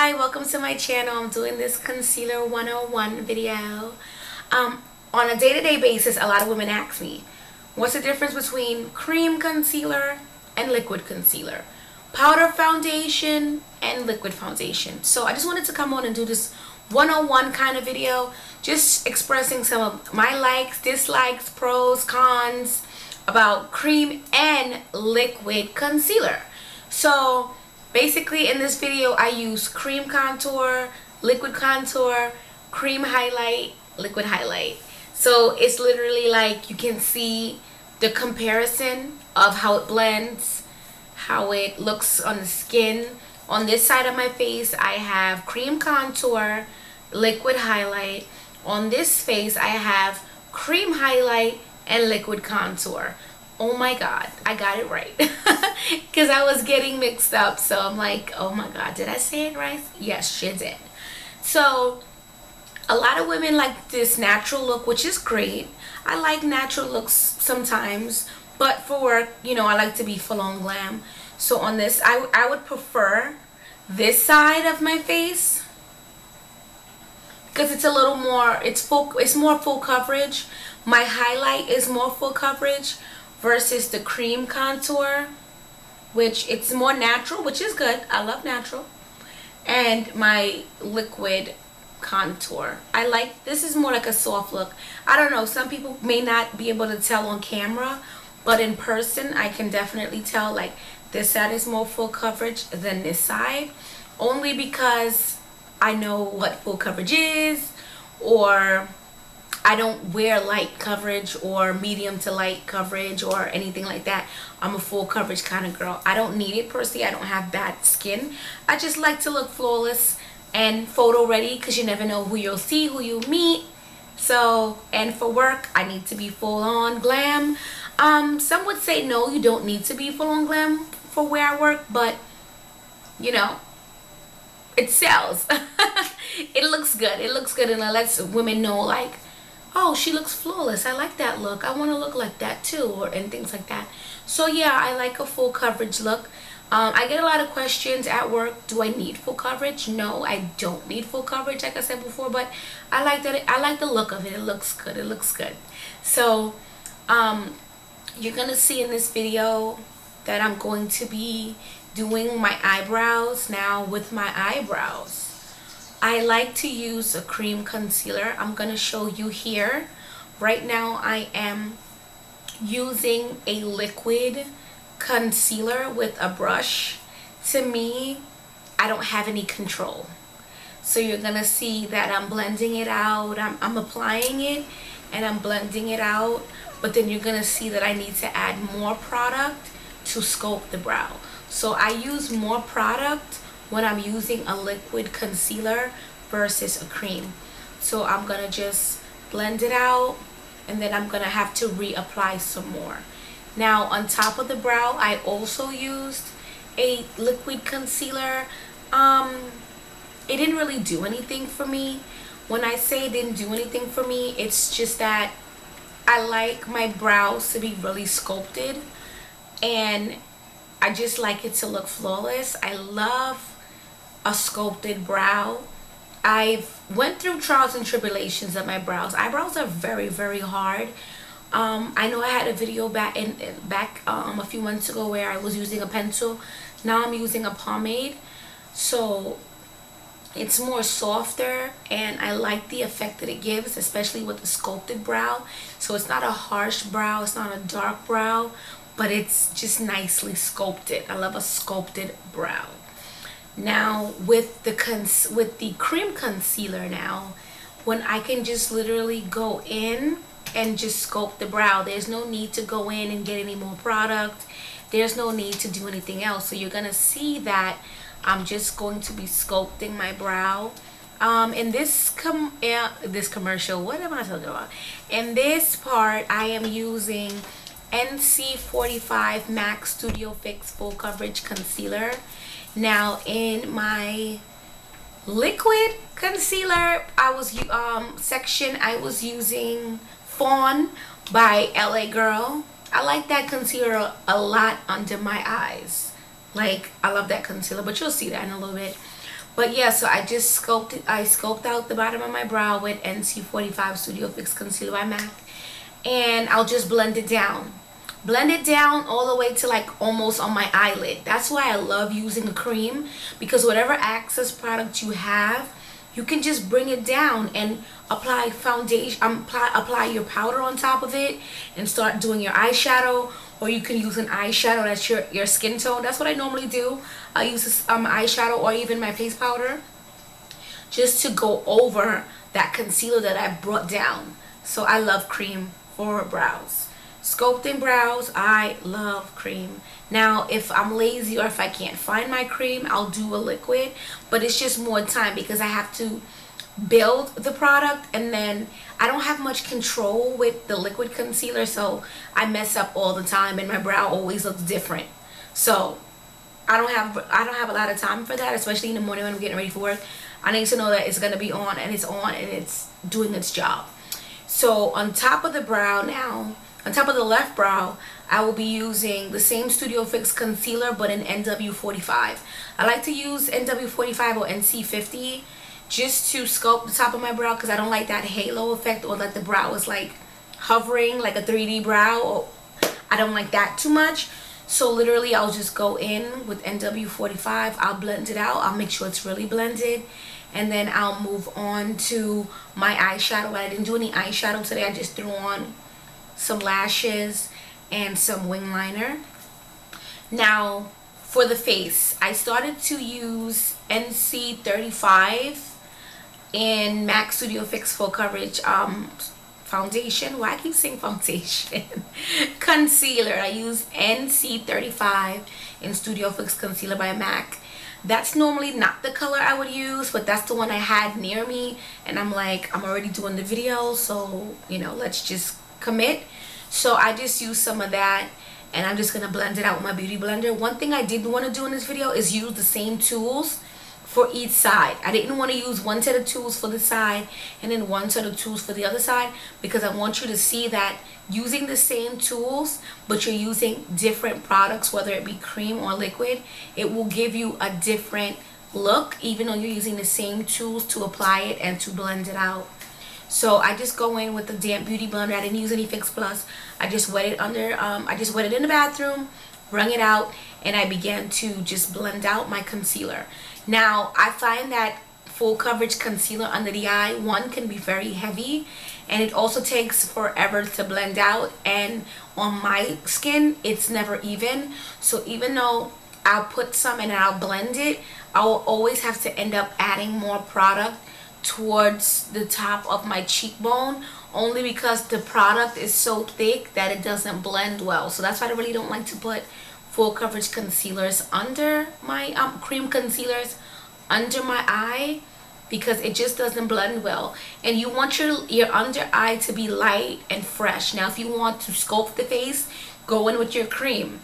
Hi, welcome to my channel. I'm doing this concealer 101 video. On a day-to-day basis, a lot of women ask me, what's the difference between cream concealer and liquid concealer? Powder foundation and liquid foundation. So I just wanted to come on and do this 101 kind of video, just expressing some of my likes, dislikes, pros, cons about cream and liquid concealer. So basically in this video I use cream contour, liquid contour, cream highlight, liquid highlight. So it's literally like you can see the comparison of how it blends, how it looks on the skin. On this side of my face I have cream contour, liquid highlight. On this face I have cream highlight and liquid contour. Oh my god, I got it right. Because I was getting mixed up, so I'm like, oh my god, did I say it right? Yes, she did. So a lot of women like this natural look, which is great. I like natural looks sometimes, but for work, you know, I like to be full on glam. So on this, I would prefer this side of my face because it's a little more, it's more full coverage. My highlight is more full coverage versus the cream contour, which it's more natural, which is good. I love natural. And my liquid contour, I like, this is more like a soft look. I don't know, some people may not be able to tell on camera, but in person I can definitely tell, like this side is more full coverage than this side, only because I know what full coverage is, or I don't wear light coverage or medium to light coverage or anything like that. I'm a full coverage kind of girl. I don't need it per se. I don't have bad skin. I just like to look flawless and photo ready, because you never know who you'll see, who you'll meet. So, and for work, I need to be full on glam. Some would say no, you don't need to be full on glam for where I work, but you know, it sells. It looks good. It looks good, and it lets women know, like, oh, she looks flawless. I like that look. I want to look like that too, and things like that. So yeah, I like a full coverage look. I get a lot of questions at work. Do I need full coverage? No, I don't need full coverage, like I said before, but I like that. I like the look of it. It looks good. It looks good. So you're gonna see in this video that I'm going to be doing my eyebrows now. With my eyebrows, I like to use a cream concealer. I'm going to show you here. Right now I am using a liquid concealer with a brush. To me, I don't have any control. So you're going to see that I'm blending it out. I'm applying it and I'm blending it out. But then you're going to see that I need to add more product to sculpt the brow. So I use more product when I'm using a liquid concealer versus a cream. So I'm gonna just blend it out, and then I'm gonna have to reapply some more. Now on top of the brow, I also used a liquid concealer. It didn't really do anything for me. When I say it didn't do anything for me, it's just that I like my brows to be really sculpted, and I just like it to look flawless. I love a sculpted brow. I've went through trials and tribulations of my brows. Eyebrows are very, very hard. I know I had a video back a few months ago where I was using a pencil. Now I'm using a pomade, so it's more softer, and I like the effect that it gives, especially with the sculpted brow. So it's not a harsh brow, it's not a dark brow, but it's just nicely sculpted. I love a sculpted brow. Now with the cream concealer, now when I can just literally go in and just sculpt the brow, there's no need to go in and get any more product. There's no need to do anything else. So you're gonna see that I'm just going to be sculpting my brow. In this commercial, what am I talking about? In this part, I am using NC45 MAC Studio Fix Full Coverage Concealer. Now in my liquid concealer, I was using Fawn by LA Girl. I like that concealer a lot under my eyes. Like, I love that concealer, but you'll see that in a little bit. But yeah, so I just scoped out the bottom of my brow with NC45 Studio Fix Concealer by MAC. And I'll just blend it down. Blend it down all the way to like almost on my eyelid. That's why I love using a cream, because whatever access product you have, you can just bring it down and apply foundation, apply your powder on top of it and start doing your eyeshadow. Or you can use an eyeshadow that's your skin tone. That's what I normally do. I use this eyeshadow or even my face powder just to go over that concealer that I brought down. So I love cream for brows. Sculpting brows, I love cream. Now if I'm lazy or if I can't find my cream, I'll do a liquid, but it's just more time because I have to build the product, and then I don't have much control with the liquid concealer, so I mess up all the time and my brow always looks different. So I don't have a lot of time for that, especially in the morning when I'm getting ready for work. I need to know that it's gonna be on and it's doing its job. So on top of the brow now, on top of the left brow, I will be using the same Studio Fix concealer but in NW45. I like to use NW45 or NC50 just to sculpt the top of my brow because I don't like that halo effect, or that the brow is like hovering like a 3D brow. Or I don't like that too much. So literally I'll just go in with NW45. I'll blend it out. I'll make sure it's really blended. And then I'll move on to my eyeshadow. I didn't do any eyeshadow today. I just threw on some lashes and some wing liner. Now for the face, I started to use NC35 in MAC Studio Fix Full Coverage foundation. Why I keep saying foundation? Concealer. I use NC35 in Studio Fix Concealer by MAC. That's normally not the color I would use, but that's the one I had near me, and I'm like, I'm already doing the video, so you know, let's just commit. So I just use some of that, and I'm just gonna blend it out with my beauty blender. One thing I did want to do in this video is use the same tools for each side. I didn't want to use one set of tools for the side and then one set of tools for the other side, because I want you to see that using the same tools but you're using different products, whether it be cream or liquid, it will give you a different look even though you're using the same tools to apply it and to blend it out. So I just go in with the damp beauty blender. I didn't use any Fix Plus. I just wet it under I just wet it in the bathroom, wrung it out, and I began to just blend out my concealer. Now I find that full coverage concealer under the eye, one, can be very heavy, and it also takes forever to blend out, and on my skin it's never even. So even though I'll put some and I'll blend it, I will always have to end up adding more product towards the top of my cheekbone, only because the product is so thick that it doesn't blend well. So that's why I really don't like to put full coverage concealers under my cream concealers under my eye, because it just doesn't blend well. And you want your under eye to be light and fresh. Now if you want to sculpt the face, go in with your cream,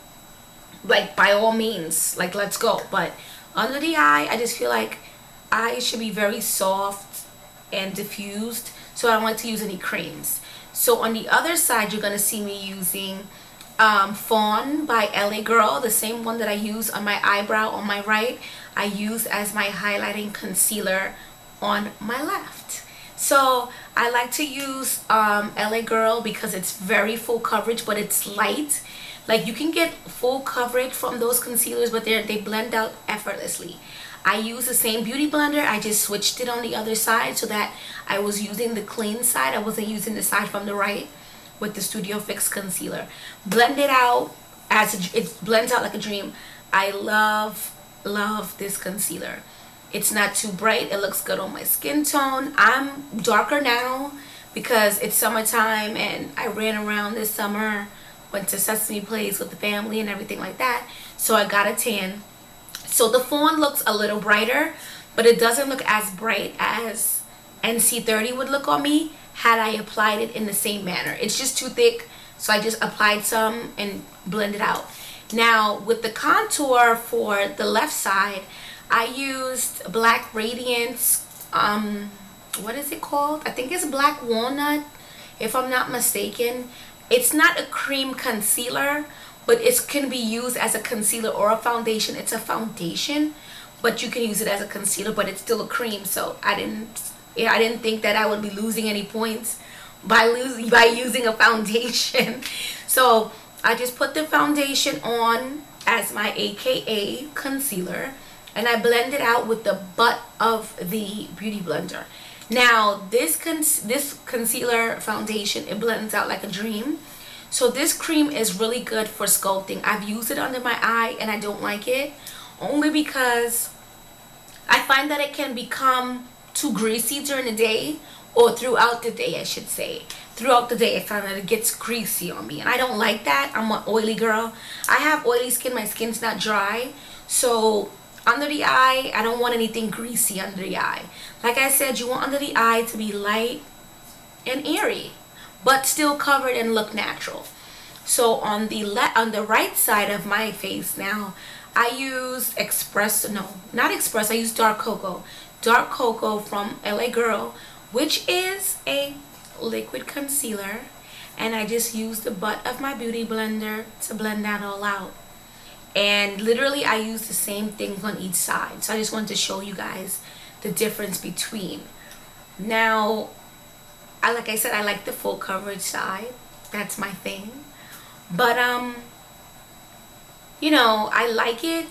like by all means, like let's go. But under the eye, I just feel like eyes should be very soft and diffused, so I don't like to use any creams. So on the other side, you're gonna see me using Fawn by LA Girl, the same one that I use on my eyebrow on my right, I use as my highlighting concealer on my left. So I like to use LA Girl because it's very full coverage, but it's light. Like you can get full coverage from those concealers, but they blend out effortlessly. I use the same beauty blender. I just switched it on the other side so that I was using the clean side. I wasn't using the side from the right with the Studio Fix concealer. Blend it out as it blends out like a dream. I love this concealer. It's not too bright. It looks good on my skin tone. I'm darker now because it's summertime and I ran around this summer, went to Sesame Place with the family and everything like that, so I got a tan. So the Fawn looks a little brighter, but it doesn't look as bright as NC30 would look on me had I applied it in the same manner. It's just too thick, so I just applied some and blended out. Now with the contour for the left side, I used Black Radiance, what is it called? I think it's Black Walnut, if I'm not mistaken. It's not a cream concealer, but it can be used as a concealer or a foundation. It's a foundation, but you can use it as a concealer, but it's still a cream. So I didn't think that I would be losing any points by using a foundation. So I just put the foundation on as my AKA concealer, and I blend it out with the butt of the beauty blender. Now this concealer foundation, it blends out like a dream. So this cream is really good for sculpting. I've used it under my eye and I don't like it, only because I find that it can become too greasy during the day, or throughout the day I should say. Throughout the day I find that it gets greasy on me, and I don't like that. I'm an oily girl. I have oily skin. My skin's not dry. So under the eye, I don't want anything greasy under the eye. Like I said, you want under the eye to be light and airy, but still covered and look natural. So on the right side of my face now, I use I use dark cocoa from LA Girl, which is a liquid concealer, and I just use the butt of my beauty blender to blend that all out. And literally I use the same things on each side. So I just wanted to show you guys the difference between. Now, like I said, I like the full coverage side. That's my thing. But you know, I like it.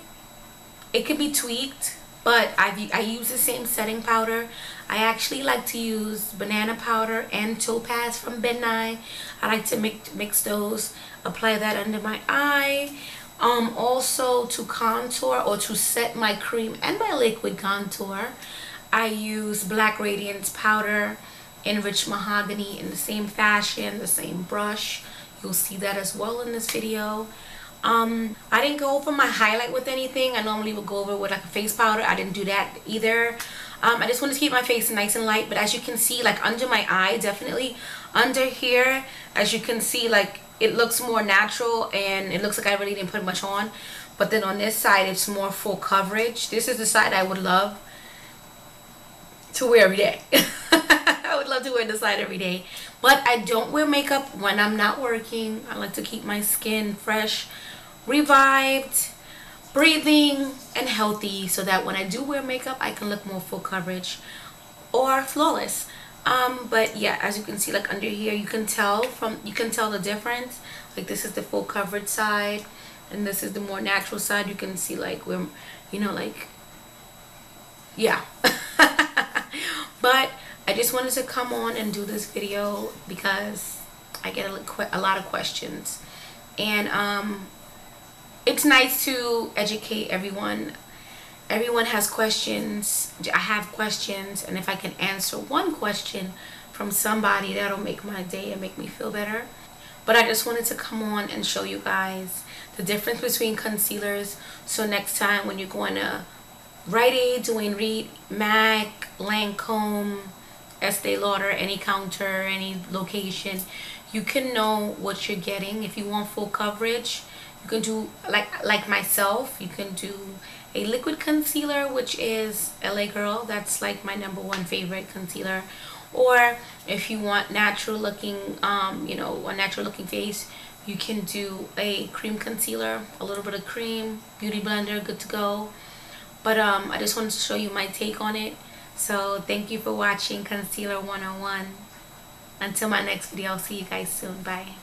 It could be tweaked, but I use the same setting powder. I actually like to use banana powder and topaz from Ben Nye. I like to mix those, apply that under my eye. Also to contour or to set my cream and my liquid contour, I use Black Radiance powder, enriched mahogany in the same fashion, the same brush. You'll see that as well in this video. I didn't go over my highlight with anything. I normally would go over with like a face powder. I didn't do that either. I just wanted to keep my face nice and light, but as you can see, like under my eye, definitely under here, as you can see, like it looks more natural and it looks like I really didn't put much on. But then on this side, it's more full coverage. This is the side I would love to wear every day. I would love to wear this side every day, but I don't wear makeup when I'm not working. I like to keep my skin fresh, revived, breathing, and healthy, so that when I do wear makeup, I can look more full coverage or flawless. But yeah, as you can see, like under here, you can tell the difference. Like this is the full coverage side, and this is the more natural side. You can see like where, you know, like, yeah. But I just wanted to come on and do this video because I get a lot of questions, and it's nice to educate everyone. Everyone has questions. I have questions, and if I can answer one question from somebody, that'll make my day and make me feel better. But I just wanted to come on and show you guys the difference between concealers, so next time when you're going to Rite Aid, Duane Reade, MAC, Lancome, Estee Lauder, any counter, any location, you can know what you're getting. If you want full coverage, you can do like myself, you can do a liquid concealer, which is LA Girl. That's like my #1 favorite concealer. Or if you want natural looking, you know, a natural looking face, you can do a cream concealer, a little bit of cream, beauty blender, good to go. But I just wanted to show you my take on it. So thank you for watching Concealer 101. Until my next video, I'll see you guys soon. Bye.